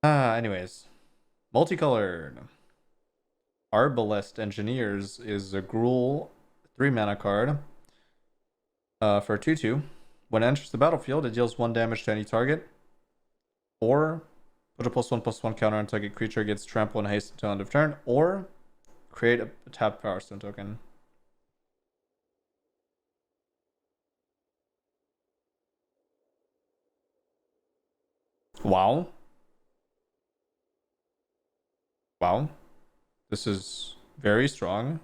Anyways, multicolored. Arbalest Engineers is a Gruul 3 mana card for 2/2. When it enters the battlefield, it deals 1 damage to any target, or put a +1/+1 counter on target creature, gets trample and haste until end of turn, or create a tapped Power Stone token. Wow. Wow. This is very strong.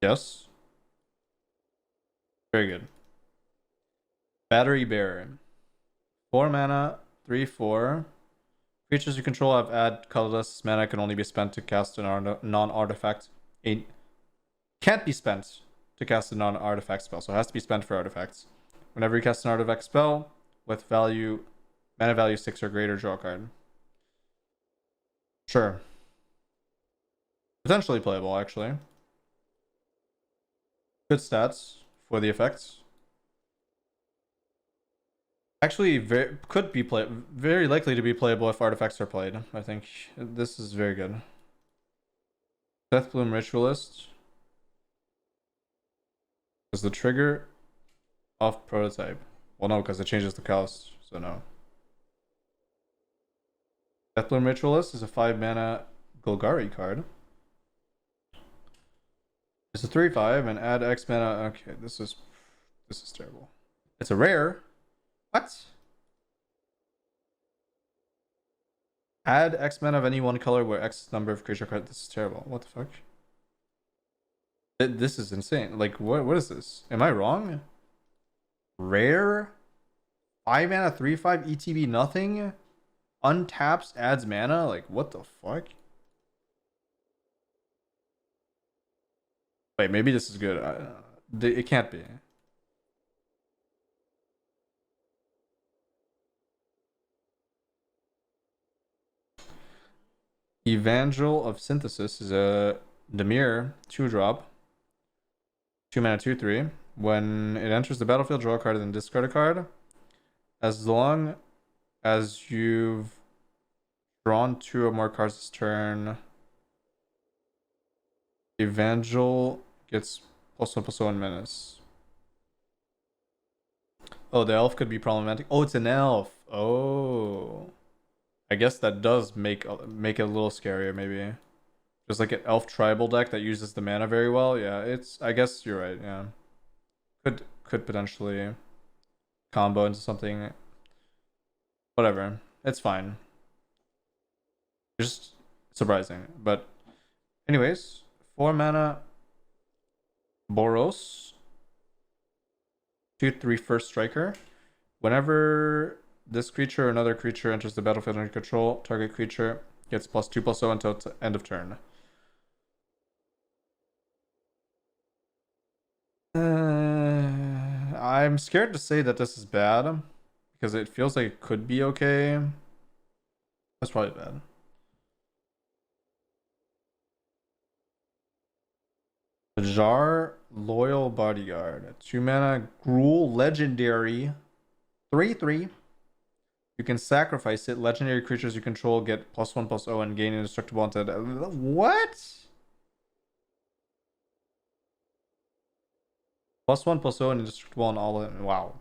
Yes. Very good. Battery Bearer. 4 mana, 3/4. Creatures you control have add colorless. Mana can only be spent to cast a non-artifact. It can't be spent to cast a non-artifact spell, so it has to be spent for artifacts. Whenever you cast an artifact spell with mana value 6 or greater, draw a card. Sure. Potentially playable, actually. Good stats for the effects. Actually, very likely to be playable if artifacts are played. I think this is very good. Deathbloom Ritualist is the trigger off prototype. Well, no, because it changes the cost, so no. Deathbloom Ritualist is a 5 mana Golgari card. It's a 3/5 and add X mana. Okay, this is terrible. It's a rare. What? Add X mana of any one color where X number of creature cards. This is terrible. What the fuck? This is insane. Like, what is this? Am I wrong? Rare? 5 mana, 3/5, ETB, nothing? Untaps, adds mana? Like, what the fuck? Wait, maybe this is good. It can't be. Evangel of Synthesis is a Demir 2-drop. 2 mana, 2/3. When it enters the battlefield, draw a card and then discard a card. As long as you've drawn 2 or more cards this turn, Evangel gets +1/+1 menace. Oh, the elf could be problematic. Oh, it's an elf. Oh. I guess that does make it a little scarier, maybe. Just like an elf tribal deck that uses the mana very well. Yeah, I guess you're right, yeah. Could potentially combo into something. Whatever. It's fine. Just surprising. But anyways, 4 mana Boros. 2/3 first striker. Whenever this creature or another creature enters the battlefield under control, target creature gets +2/+0 until end of turn. I'm scared to say that this is bad because it feels like it could be okay. That's probably bad. Jar Loyal Bodyguard. 2 mana Gruul Legendary. 3/3. You can sacrifice it. Legendary creatures you control get +1/+0 and gain indestructible until. What? +1/+0 and indestructible on all in. Wow.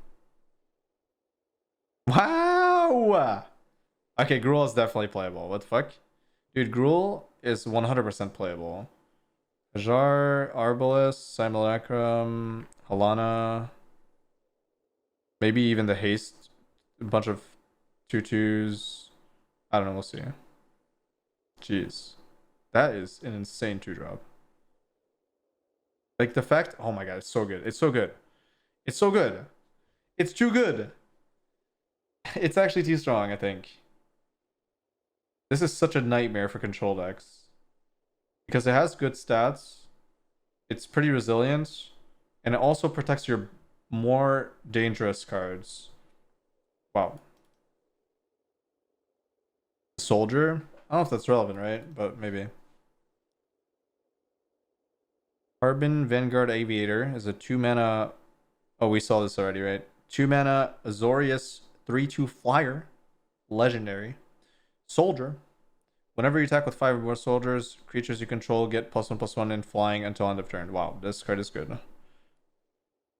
Wow. Okay, Gruul is definitely playable. What the fuck? Dude, Gruul is 100% playable. Hajar, Arbalest, Simulacrum, Halana. Maybe even the haste. A bunch of 2/2s. I don't know, we'll see. Jeez. That is an insane 2-drop. Like the fact, oh my god, it's so good. It's so good. It's so good. It's too good. It's actually too strong, I think. This is such a nightmare for control decks. Because it has good stats. It's pretty resilient. And it also protects your more dangerous cards. Wow. Soldier? I don't know if that's relevant, right? But maybe. Carbon Vanguard Aviator is a 2 mana. Oh, we saw this already, right? 2 mana Azorius 3/2 flyer. Legendary. Soldier. Whenever you attack with 5 or more soldiers, creatures you control get +1/+1 in flying until end of turn. Wow, this card is good.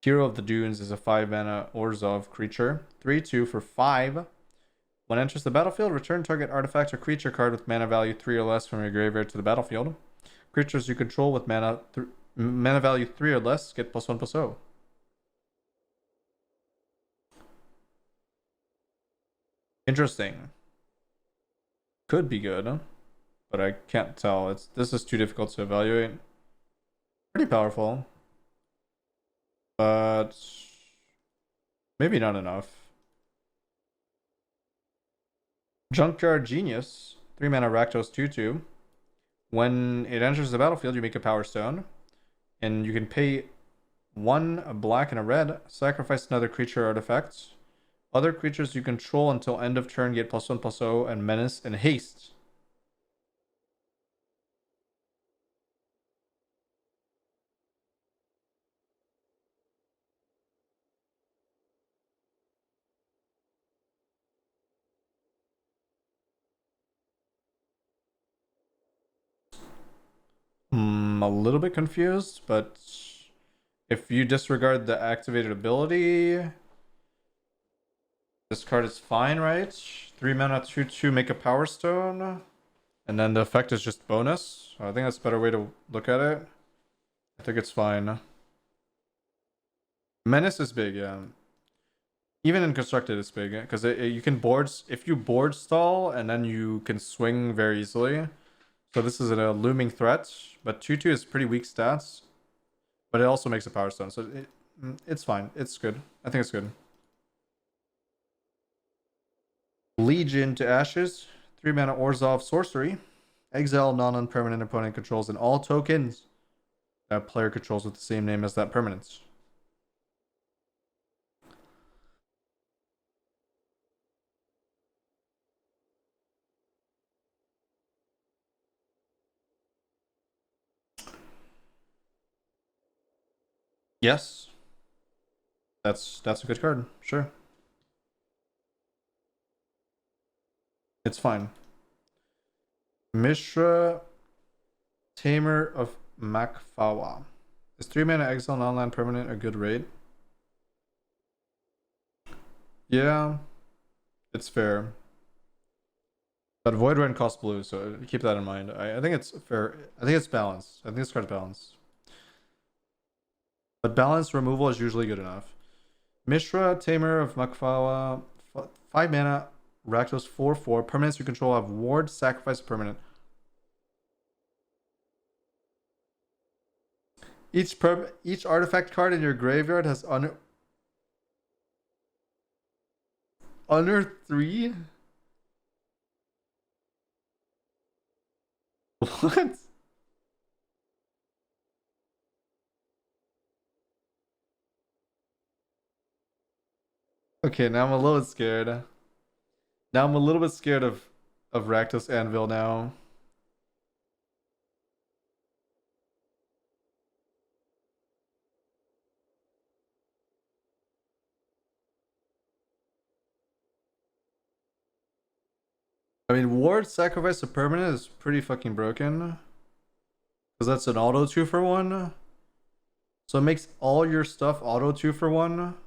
Hero of the Dunes is a 5 mana Orzhov creature. 3/2 for 5. When it enters the battlefield, return target artifact or creature card with mana value 3 or less from your graveyard to the battlefield. Creatures you control with mana value 3 or less get +1/+0. Interesting. Could be good, but I can't tell. This is too difficult to evaluate. Pretty powerful, but maybe not enough. Junkyard Genius, 3 mana Rakdos 2/2. When it enters the battlefield, you make a Power Stone, and you can pay 1 a black and a red, sacrifice another creature or artifact. Other creatures you control until end of turn get +1/+0 and menace and haste. A little bit confused, but if you disregard the activated ability, this card is fine, right? 3 mana 2/2 make a Power Stone, and then the effect is just bonus. I think that's a better way to look at it. I think it's fine. Menace is big, yeah. Even in constructed, it's big because you can if you board stall and then you can swing very easily. So this is a looming threat, but 2/2 is pretty weak stats, but it also makes a Power Stone, so it's fine. It's good. I think it's good. Legion to Ashes, 3 mana Orzhov sorcery. Exile non-permanent opponent controls and all tokens that player controls with the same name as that permanence. Yes. That's a good card, sure. It's fine. Mishra, Tamer of Makfawa. Is 3 mana exile non-land permanent a good raid? Yeah, it's fair. But Void Rend costs blue, so keep that in mind. I think it's fair. I think it's balanced. I think this card's balanced. But balanced removal is usually good enough. Mishra, Tamer of Makfawa, 5 mana, Rakdos 4/4. Permanents you control have ward, sacrifice a permanent. Each artifact card in your graveyard has under 3? What? Okay, now I'm a little bit scared. Now I'm a little bit scared of Rakdos Anvil now. I mean, ward sacrifice a permanent is pretty fucking broken. Because that's an auto 2-for-1. So it makes all your stuff auto 2-for-1.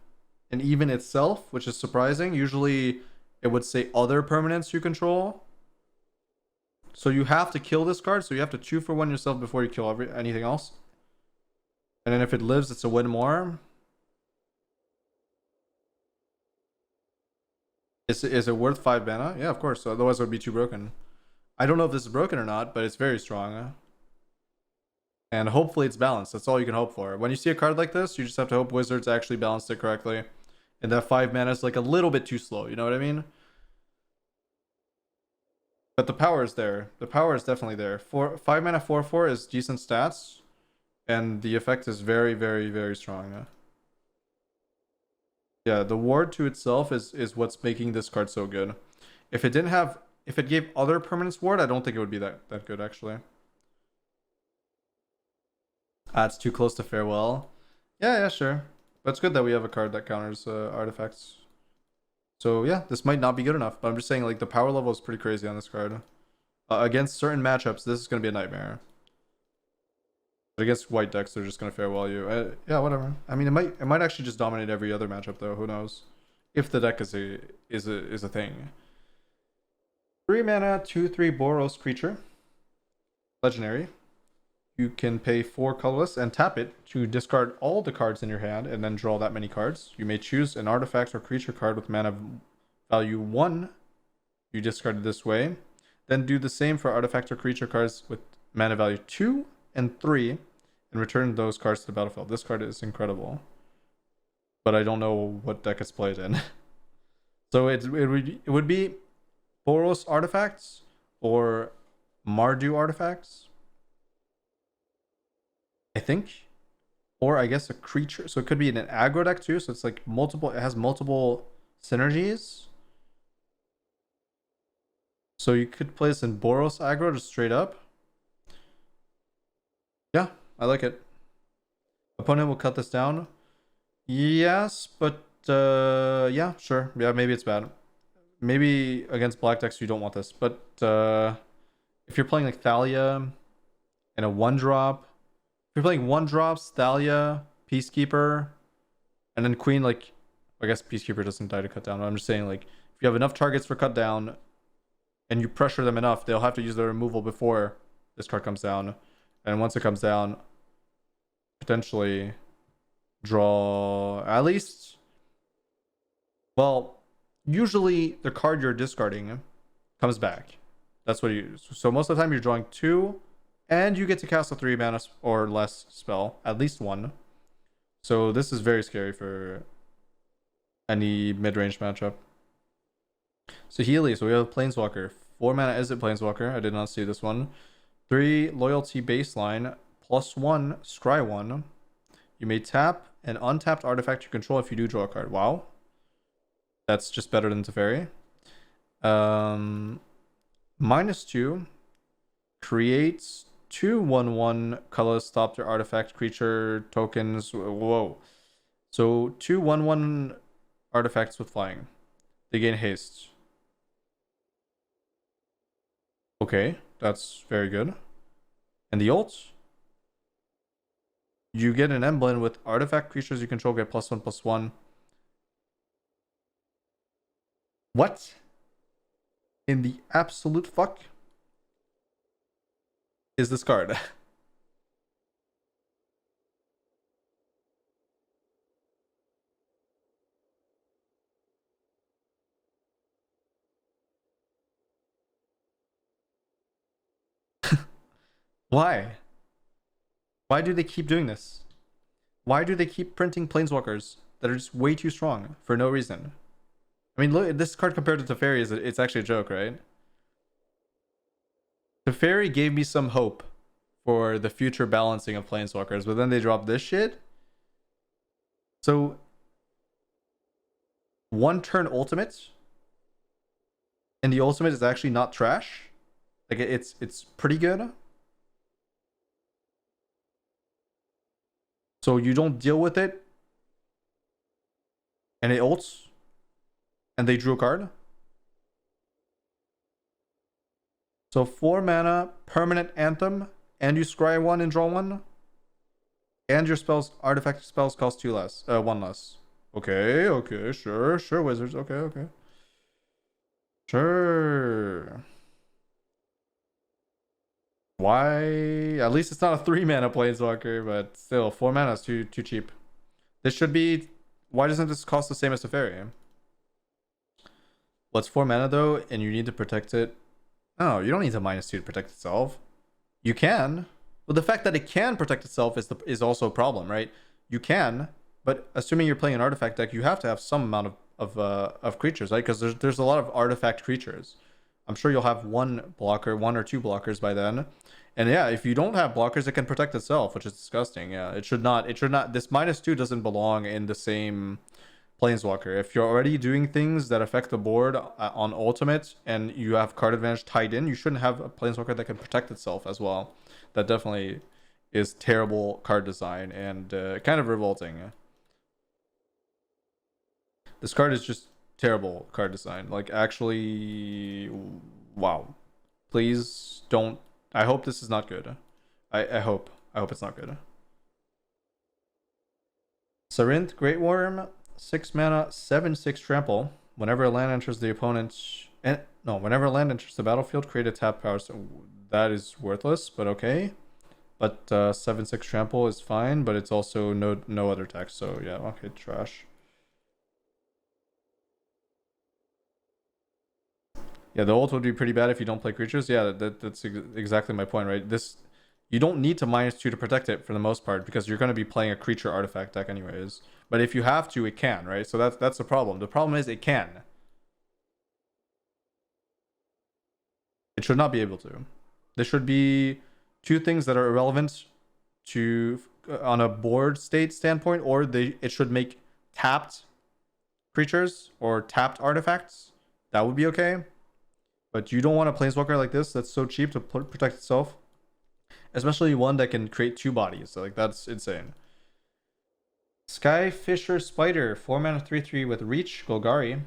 And even itself, which is surprising. Usually it would say other permanents you control. So you have to kill this card. So you have to 2-for-1 yourself before you kill anything else. And then if it lives, it's a win more. Is it worth 5 mana? Yeah, of course. Otherwise it would be too broken. I don't know if this is broken or not, but it's very strong. And hopefully it's balanced. That's all you can hope for. When you see a card like this, you just have to hope Wizards actually balanced it correctly. And that 5 mana is like a little bit too slow. You know what I mean? But the power is there. The power is definitely there. 5 mana 4/4 is decent stats. And the effect is very, very, very strong. Yeah, the ward to itself is what's making this card so good. If it gave other permanents ward, I don't think it would be that good actually. Ah, it's too close to farewell. Yeah, sure. But it's good that we have a card that counters artifacts. So yeah, this might not be good enough, but I'm just saying like the power level is pretty crazy on this card. Against certain matchups, this is gonna be a nightmare. But against white decks, they're just gonna farewell you. Yeah, whatever. I mean, it might actually just dominate every other matchup though. Who knows? If the deck is a thing. 3 mana, 2/3 Boros creature, legendary. You can pay 4 colorless and tap it to discard all the cards in your hand and then draw that many cards. You may choose an artifact or creature card with mana value 1. You discard it this way. Then do the same for artifact or creature cards with mana value 2 and 3 and return those cards to the battlefield. This card is incredible. But I don't know what deck it's played in. So it would be Boros artifacts or Mardu artifacts, I think, or I guess a creature. So it could be in an aggro deck too. So it's like multiple. It has multiple synergies. So you could play this in Boros aggro just straight up. Yeah, I like it. Opponent will cut this down. Yes, but yeah, sure. Yeah, maybe it's bad. Maybe against black decks you don't want this, but if you're playing like Thalia and a 1-drop, if you're playing 1-drops, Thalia, Peacekeeper, and then Queen, like, I guess Peacekeeper doesn't die to cut down, but I'm just saying, like, if you have enough targets for cut down and you pressure them enough, they'll have to use their removal before this card comes down. And once it comes down, potentially draw at least, well, usually the card you're discarding comes back. That's what you. So most of the time you're drawing 2, and you get to cast a 3 mana or less spell, at least 1. So this is very scary for any mid-range matchup. So Healy, so we have Planeswalker. 4 mana exit Planeswalker. I did not see this one. 3 loyalty baseline, +1 scry 1. You may tap an untapped artifact you control if you do draw a card. Wow. That's just better than Teferi. -2 creates 2 1/1 colorless stop their artifact creature tokens. Whoa. So 2 1/1 artifacts with flying. They gain haste. Okay, that's very good. And the ult? You get an emblem with artifact creatures you control get +1/+1. What? In the absolute fuck is this card? Why? Why do they keep doing this? Why do they keep printing Planeswalkers that are just way too strong for no reason? I mean, look, this card compared to Teferi is it's actually a joke, right? Teferi gave me some hope for the future balancing of Planeswalkers, but then they dropped this shit. So 1-turn ultimate, and the ultimate is actually not trash. Like it's pretty good. So you don't deal with it, and it ults, and they drew a card. So 4 mana, permanent anthem, and you scry 1 and draw 1. And your spells, artifact spells cost 1 less. Okay, sure, wizards. Okay. Sure. Why? At least it's not a 3 mana Planeswalker, but still, 4 mana is too cheap. This should be. Why doesn't this cost the same as Teferi? What's 4 mana though, and you need to protect it? Oh, you don't need to -2 to protect itself. You can. Well, the fact that it can protect itself is also a problem, right? You can, but assuming you're playing an artifact deck, you have to have some amount of creatures, right? Because there's a lot of artifact creatures. I'm sure you'll have 1 or 2 blockers by then. And yeah, if you don't have blockers, it can protect itself, which is disgusting. Yeah, it should not. This -2 doesn't belong in the same Planeswalker. If you're already doing things that affect the board on ultimate and you have card advantage tied in, you shouldn't have a Planeswalker that can protect itself as well. That definitely is terrible card design and kind of revolting. This card is just terrible card design. Like, actually, wow. Please don't. I hope this is not good. I hope. I hope it's not good. Sarinth, Great Worm, 6 mana, 7/6 trample. Whenever a land enters the opponent's. No, whenever a land enters the battlefield, create a tap power. So that is worthless, but okay. But 7/6 trample is fine, but it's also no other text. So yeah, okay, trash. Yeah, the ult would be pretty bad if you don't play creatures. Yeah, that's exactly my point, right? You don't need to -2 to protect it for the most part because you're going to be playing a creature artifact deck anyways. But if you have to, it can, right? So that's the problem. The problem is it can. It should not be able to. There should be two things that are irrelevant to on a board state standpoint, or it should make tapped creatures or tapped artifacts. That would be okay. But you don't want a planeswalker like this that's so cheap to protect itself. Especially one that can create 2 bodies. So, like, that's insane. Skyfisher Spider, 4 mana 3/3 with Reach, Golgari.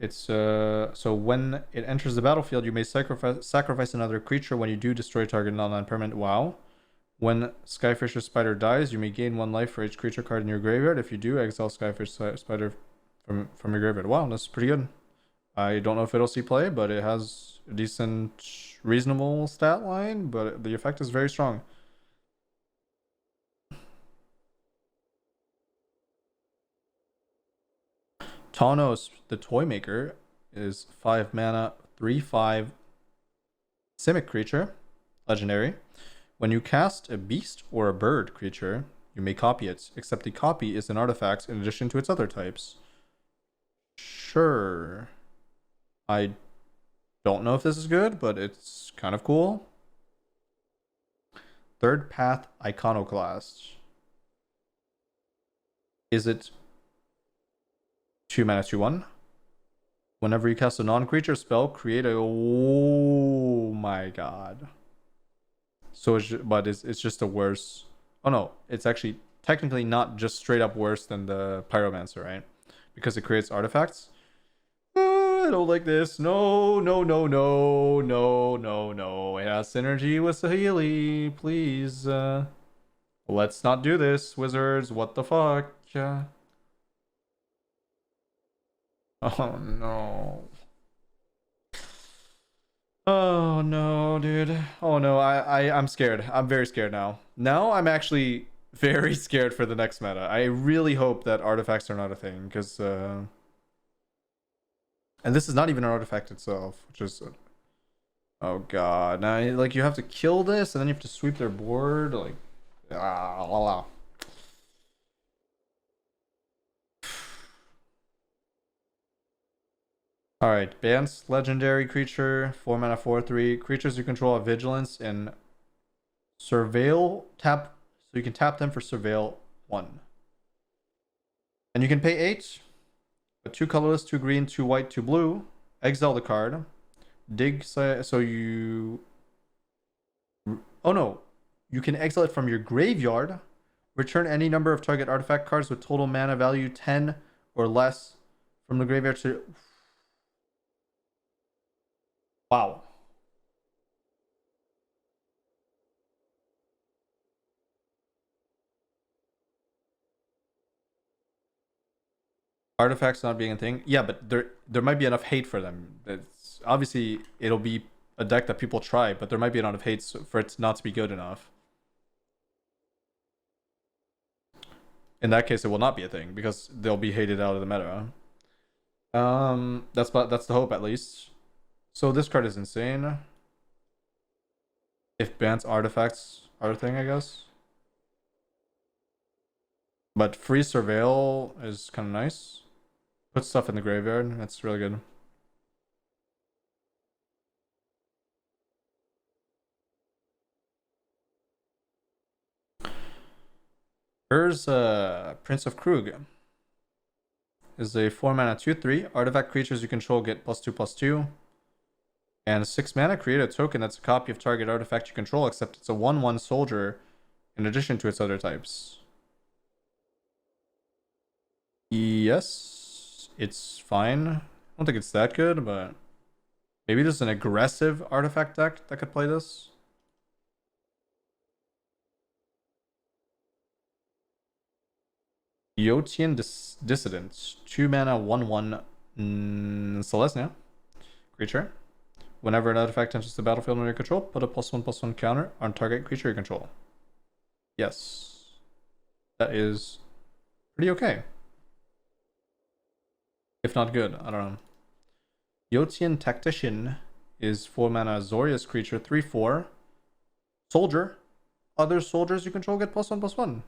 It's so when it enters the battlefield, you may sacrifice another creature. When you do, destroy target non-permanent. Wow. When Skyfisher Spider dies, you may gain 1 life for each creature card in your graveyard. If you do, exile Skyfish Spider from your graveyard. Wow, that's pretty good. I don't know if it'll see play, but it has a decent, reasonable stat line, but the effect is very strong. Taunos, the Toy Maker, is 5 mana, 3/5 Simic creature, legendary. When you cast a beast or a bird creature, you may copy it, except the copy is an artifact in addition to its other types. Sure. I don't know if this is good, but it's kind of cool. Third Path Iconoclast. Is it 2 mana 2/1? Whenever you cast a non-creature spell, create a. Oh my god. So it's just a worse. Oh no, it's actually technically not just straight up worse than the Pyromancer, right? Because it creates artifacts. I don't like this. No. It has synergy with Saheeli. Please. Let's not do this, wizards. What the fuck? Oh no. Oh no, dude. Oh no, I'm scared. I'm very scared now. Now I'm actually very scared for the next meta. I really hope that artifacts are not a thing, because and this is not even an artifact itself, which is oh god. Now like you have to kill this and then you have to sweep their board, like Alright, Bance, legendary creature, 4 mana 4/3. Creatures you control have vigilance and surveil tap, so you can tap them for surveil 1. And you can pay 8. But 2 colorless, 2 green, 2 white, 2 blue. Exile the card. Dig, so you. Oh no. You can exile it from your graveyard. Return any number of target artifact cards with total mana value 10 or less from the graveyard to. Wow. Artifacts not being a thing. Yeah, but there might be enough hate for them. It's obviously it'll be a deck that people try, but there might be enough hate for it not to be good enough. In that case, it will not be a thing because they'll be hated out of the meta. That's the hope at least. So this card is insane. If Bance artifacts are a thing, I guess. But free surveil is kind of nice. Put stuff in the graveyard. That's really good. Here's Prince of Krug. Is a 4 mana 2/3. Artifact creatures you control get +2/+2. And 6 mana, create a token that's a copy of target artifact you control, except it's a 1/1 soldier in addition to its other types. Yes. it's fine. I don't think it's that good, but maybe there's an aggressive artifact deck that could play this. Yotian Dissident. 2 mana, 1/1 Celestia creature. Whenever an artifact enters the battlefield under your control, put a +1/+1 counter on target creature you control. Yes. That is pretty okay. If not good, I don't know. Yotian Tactician is 4 mana Azorius creature, 3/4. Soldier. Other soldiers you control get +1/+1.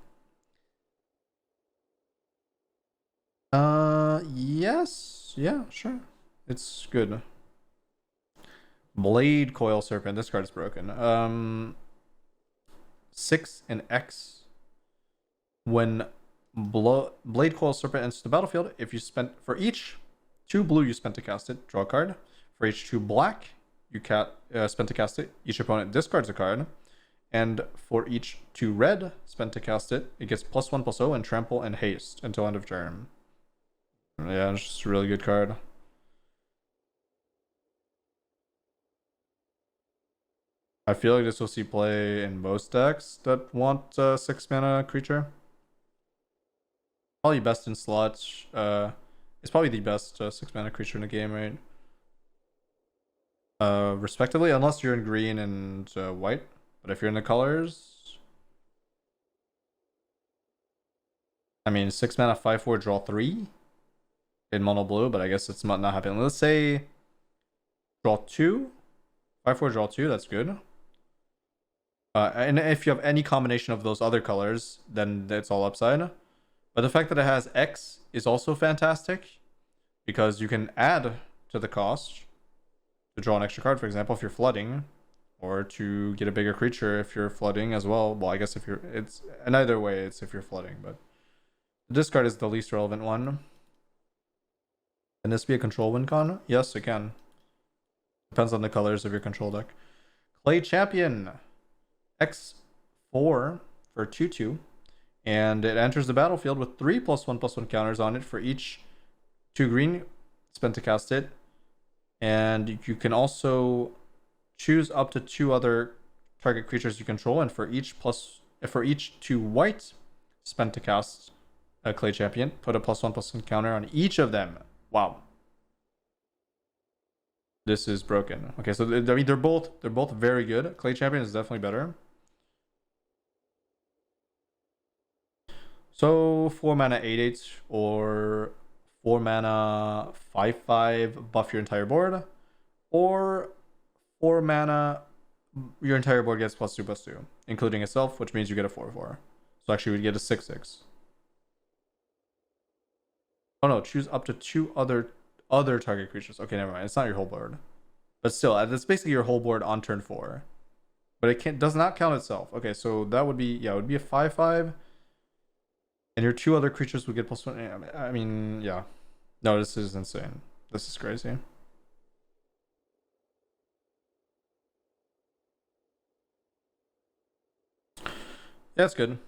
Yes. Yeah, sure. It's good. Blade Coil Serpent. This card is broken. 6 and X. When Blade Coil Serpent enters the battlefield, if you spent for each 2 blue you spent to cast it, draw a card. For each 2 black you spent to cast it, each opponent discards a card. And for each 2 red spent to cast it, it gets +1/+0 and trample and haste until end of turn. Yeah, it's just a really good card. I feel like this will see play in most decks that want a 6 mana creature. Probably best in slots. It's probably the best 6 mana creature in the game, right? Respectively, unless you're in green and white. But if you're in the colors, I mean, 6 mana, 5/4, draw 3 in mono blue, but I guess it's not happening. Let's say draw 2, 5/4, draw 2. That's good. And if you have any combination of those other colors, then it's all upside. But the fact that it has X is also fantastic because you can add to the cost to draw an extra card, for example, if you're flooding, or to get a bigger creature if you're flooding as well. Well, I guess if you're, it's in either way, it's if you're flooding, but this card is the least relevant one. Can this be a control win con? Yes, it can. Depends on the colors of your control deck. Clay Champion. X4 for 2/2. And it enters the battlefield with 3 +1/+1 counters on it for each 2 green spent to cast it. And you can also choose up to 2 other target creatures you control, and for each 2 white spent to cast a Clay Champion, put a +1/+1 counter on each of them. Wow. This is broken. Okay, so I mean they're both very good. Clay Champion is definitely better. So 4 mana 8/8 or 4 mana 5/5 buff your entire board, or 4 mana your entire board gets +2/+2, including itself, which means you get a 4/4. So actually we'd get a 6/6. Oh no, choose up to 2 other target creatures. Okay, never mind. It's not your whole board. But still, that's basically your whole board on turn 4. But it does not count itself. Okay, so that would be, yeah, it would be a 5/5. And your 2 other creatures would get +1. I mean, yeah. No, this is insane. This is crazy. Yeah, it's good.